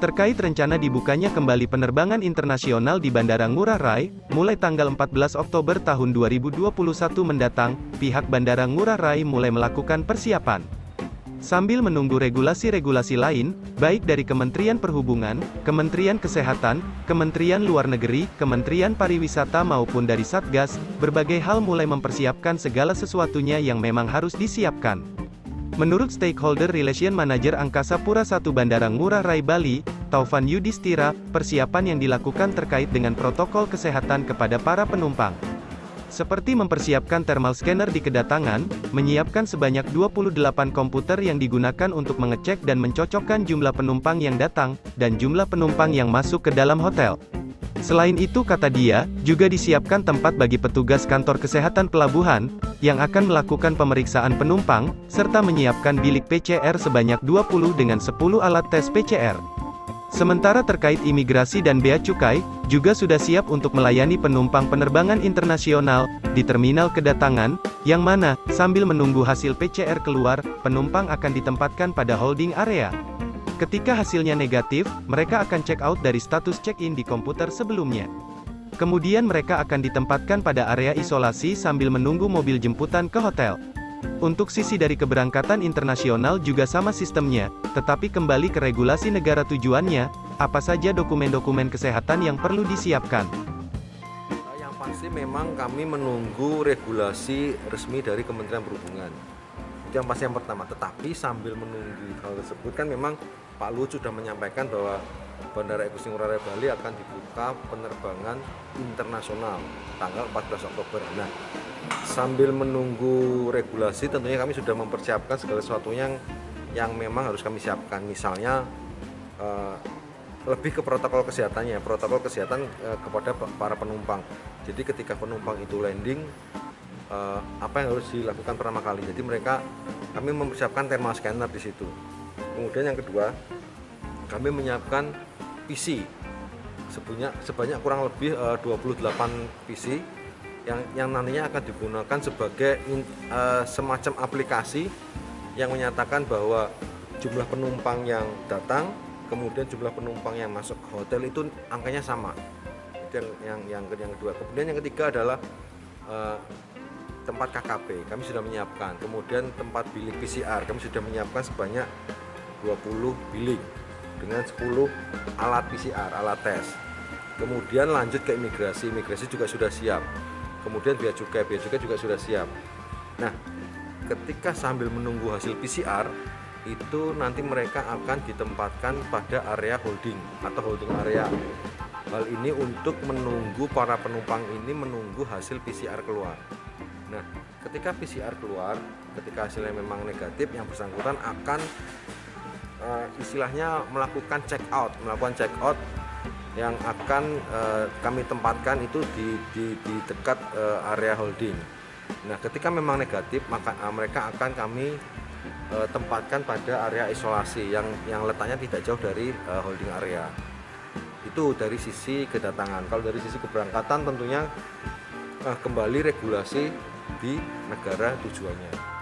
terkait rencana dibukanya kembali penerbangan internasional di Bandara Ngurah Rai, mulai tanggal 14 Oktober tahun 2021 mendatang, pihak Bandara Ngurah Rai mulai melakukan persiapan. Sambil menunggu regulasi-regulasi lain, baik dari Kementerian Perhubungan, Kementerian Kesehatan, Kementerian Luar Negeri, Kementerian Pariwisata maupun dari Satgas, berbagai hal mulai mempersiapkan segala sesuatunya yang memang harus disiapkan. Menurut Stakeholder Relation Manager Angkasa Pura I Bandara Ngurah Rai Bali, Taufan Yudhistira, persiapan yang dilakukan terkait dengan protokol kesehatan kepada para penumpang. Seperti mempersiapkan thermal scanner di kedatangan, menyiapkan sebanyak 28 komputer yang digunakan untuk mengecek dan mencocokkan jumlah penumpang yang datang, dan jumlah penumpang yang masuk ke dalam hotel. Selain itu kata dia, juga disiapkan tempat bagi petugas kantor kesehatan pelabuhan, yang akan melakukan pemeriksaan penumpang, serta menyiapkan bilik PCR sebanyak 20 dengan 10 alat tes PCR. Sementara terkait imigrasi dan bea cukai, juga sudah siap untuk melayani penumpang penerbangan internasional, di terminal kedatangan, yang mana, sambil menunggu hasil PCR keluar, penumpang akan ditempatkan pada holding area. Ketika hasilnya negatif, mereka akan check out dari status check-in di komputer sebelumnya. Kemudian mereka akan ditempatkan pada area isolasi sambil menunggu mobil jemputan ke hotel. Untuk sisi dari keberangkatan internasional juga sama sistemnya, tetapi kembali ke regulasi negara tujuannya, apa saja dokumen-dokumen kesehatan yang perlu disiapkan. Yang pasti memang kami menunggu regulasi resmi dari Kementerian Perhubungan. Itu yang pasti yang pertama, tetapi sambil menunggu hal tersebut kan memang Pak Luhut sudah menyampaikan bahwa Bandara Igusti Ngurah Rai Bali akan dibuka penerbangan internasional tanggal 14 Oktober. Nah, sambil menunggu regulasi tentunya kami sudah mempersiapkan segala sesuatunya yang memang harus kami siapkan. Misalnya lebih ke protokol kesehatannya, protokol kesehatan kepada para penumpang. Jadi ketika penumpang itu landing, apa yang harus dilakukan pertama kali. Jadi kami mempersiapkan thermal scanner di situ. Kemudian yang kedua, kami menyiapkan PC sebanyak kurang lebih 28 PC yang nantinya akan digunakan sebagai semacam aplikasi yang menyatakan bahwa jumlah penumpang yang datang, kemudian jumlah penumpang yang masuk ke hotel itu angkanya sama. Itu yang kedua. Kemudian yang ketiga adalah tempat KKP kami sudah menyiapkan. Kemudian tempat bilik PCR kami sudah menyiapkan sebanyak 20 bilik dengan 10 alat PCR, alat tes. Kemudian lanjut ke imigrasi juga sudah siap. Kemudian bea cukai juga sudah siap. Nah, ketika sambil menunggu hasil PCR, itu nanti mereka akan ditempatkan pada area holding atau holding area. Hal ini untuk menunggu para penumpang ini menunggu hasil PCR keluar. Nah, ketika PCR keluar, ketika hasilnya memang negatif, yang bersangkutan akan istilahnya melakukan check out yang akan kami tempatkan itu di dekat area holding. Nah, ketika memang negatif, maka mereka akan kami tempatkan pada area isolasi yang letaknya tidak jauh dari holding area. Itu dari sisi kedatangan. Kalau dari sisi keberangkatan tentunya kembali regulasi di negara tujuannya.